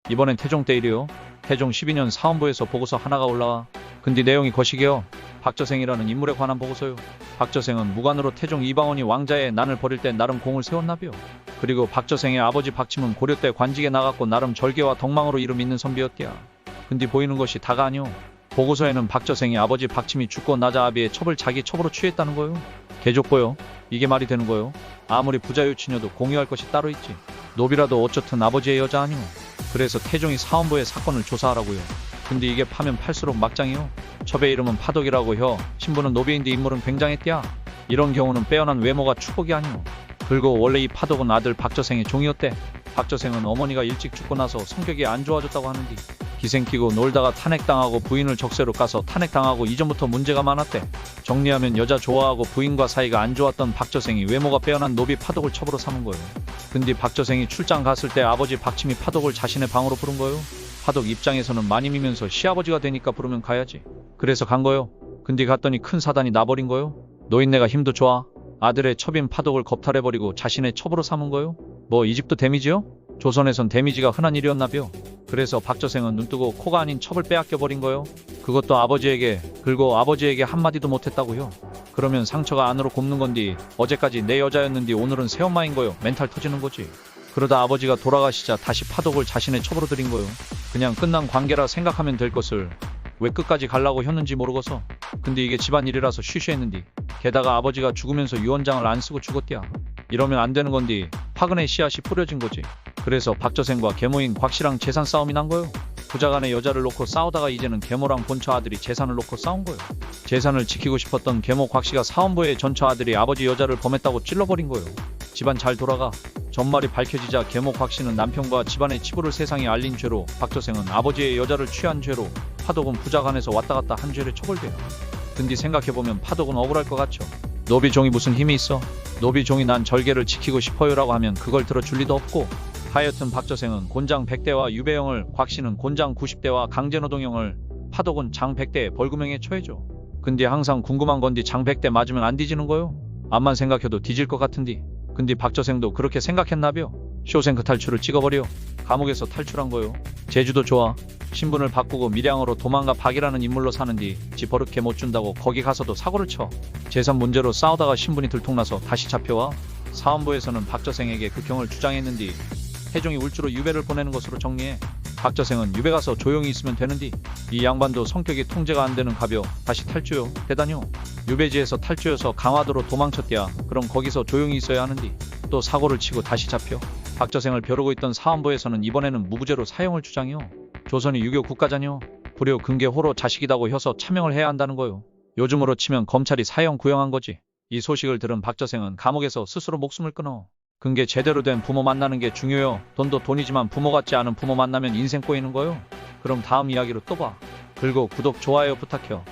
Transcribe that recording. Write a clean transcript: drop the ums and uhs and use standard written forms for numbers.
이번엔 태종 때 일이요. 태종 12년 사헌부에서 보고서 하나가 올라와. 근데 내용이 거시기요. 박저생이라는 인물에 관한 보고서요. 박저생은 무관으로 태종 이방원이 왕자의 난을 벌일 때 나름 공을 세웠나비요. 그리고 박저생의 아버지 박침은 고려 때 관직에 나갔고 나름 절개와 덕망으로 이름 있는 선비였디야. 근데 보이는 것이 다가 아니오. 보고서에는 박저생이 아버지 박침이 죽고 나자 아비의 첩을 자기 첩으로 취했다는 거요. 개족보요. 이게 말이 되는 거요. 아무리 부자유치녀도 공유할 것이 따로 있지. 노비라도 어쩌든 아버지의 여자 아니오. 그래서 태종이 사헌부에 사건을 조사하라고요. 근데 이게 파면 팔수록 막장이요. 첩의 이름은 파독이라고 혀. 신부는 노비인데 인물은 굉장했디야. 이런 경우는 빼어난 외모가 축복이 아니오. 그리고 원래 이 파독은 아들 박저생의 종이었대. 박저생은 어머니가 일찍 죽고 나서 성격이 안 좋아졌다고 하는데 기생 끼고 놀다가 탄핵당하고 부인을 적세로 까서 탄핵당하고 이전부터 문제가 많았대. 정리하면 여자 좋아하고 부인과 사이가 안 좋았던 박저생이 외모가 빼어난 노비 파독을 첩으로 삼은 거예요. 근데 박저생이 출장 갔을 때 아버지 박침이 파독을 자신의 방으로 부른 거예요. 파독 입장에서는 마님이면서 시아버지가 되니까 부르면 가야지. 그래서 간 거예요. 근데 갔더니 큰 사단이 나버린 거예요. 노인네가 힘도 좋아. 아들의 첩인 파독을 겁탈해버리고 자신의 첩으로 삼은 거예요. 뭐 이집트 데미지요? 조선에선 데미지가 흔한 일이었나벼. 그래서 박저생은 눈뜨고 코가 아닌 첩을 빼앗겨버린 거예요. 그것도 아버지에게. 그리고 아버지에게 한마디도 못했다고요. 그러면 상처가 안으로 곱는 건디 어제까지 내 여자였는디 오늘은 새엄마인 거요. 멘탈 터지는 거지. 그러다 아버지가 돌아가시자 다시 파독을 자신의 첩으로 들인 거요. 그냥 끝난 관계라 생각하면 될 것을 왜 끝까지 가려고 했는지 모르고서. 근데 이게 집안일이라서 쉬쉬했는디 게다가 아버지가 죽으면서 유언장을 안 쓰고 죽었디야. 이러면 안 되는 건디 파근의 씨앗이 뿌려진 거지. 그래서 박저생과 계모인 곽씨랑 재산 싸움이 난 거요. 부자간의 여자를 놓고 싸우다가 이제는 계모랑 본처 아들이 재산을 놓고 싸운 거요. 재산을 지키고 싶었던 계모 곽씨가 사헌부의 전처 아들이 아버지 여자를 범했다고 찔러버린 거요. 집안 잘 돌아가. 전말이 밝혀지자 계모 곽씨는 남편과 집안의 치부를 세상에 알린 죄로, 박저생은 아버지의 여자를 취한 죄로, 파독은 부자간에서 왔다 갔다 한 죄를 처벌돼요. 근데 생각해보면 파독은 억울할 것 같죠. 노비종이 무슨 힘이 있어? 노비종이 난 절개를 지키고 싶어요라고 하면 그걸 들어줄 리도 없고. 하여튼 박저생은 곤장 100대와 유배형을, 곽씨는 곤장 90대와 강제노동형을, 파독은 장 100대에 벌금형에 처해줘. 근데 항상 궁금한 건디 장 100대 맞으면 안 뒤지는 거요? 암만 생각해도 뒤질 것 같은디. 근데 박저생도 그렇게 생각했나벼. 쇼생크 탈출을 찍어버려. 감옥에서 탈출한 거요. 제주도 좋아. 신분을 바꾸고 밀양으로 도망가 박이라는 인물로 사는디 지 버릇게 못 준다고 거기 가서도 사고를 쳐. 재산 문제로 싸우다가 신분이 들통나서 다시 잡혀와. 사헌부에서는 박저생에게 극형을 주장했는디 태종이 울주로 유배를 보내는 것으로 정리해. 박저생은 유배 가서 조용히 있으면 되는디 이 양반도 성격이 통제가 안 되는 가벼. 다시 탈주요. 대단요. 유배지에서 탈주여서 강화도로 도망쳤디야. 그럼 거기서 조용히 있어야 하는디 또 사고를 치고 다시 잡혀. 박저생을 벼르고 있던 사헌부에서는 이번에는 무부재로 사형을 주장해요. 조선이 유교 국가잖요. 불효 근계 호로 자식이다고 혀서 차명을 해야 한다는 거요. 요즘으로 치면 검찰이 사형 구형한 거지. 이 소식을 들은 박저생은 감옥에서 스스로 목숨을 끊어. 근게 제대로 된 부모 만나는 게 중요해요. 돈도 돈이지만 부모 같지 않은 부모 만나면 인생 꼬이는 거요. 그럼 다음 이야기로 또 봐. 그리고 구독, 좋아요 부탁해요.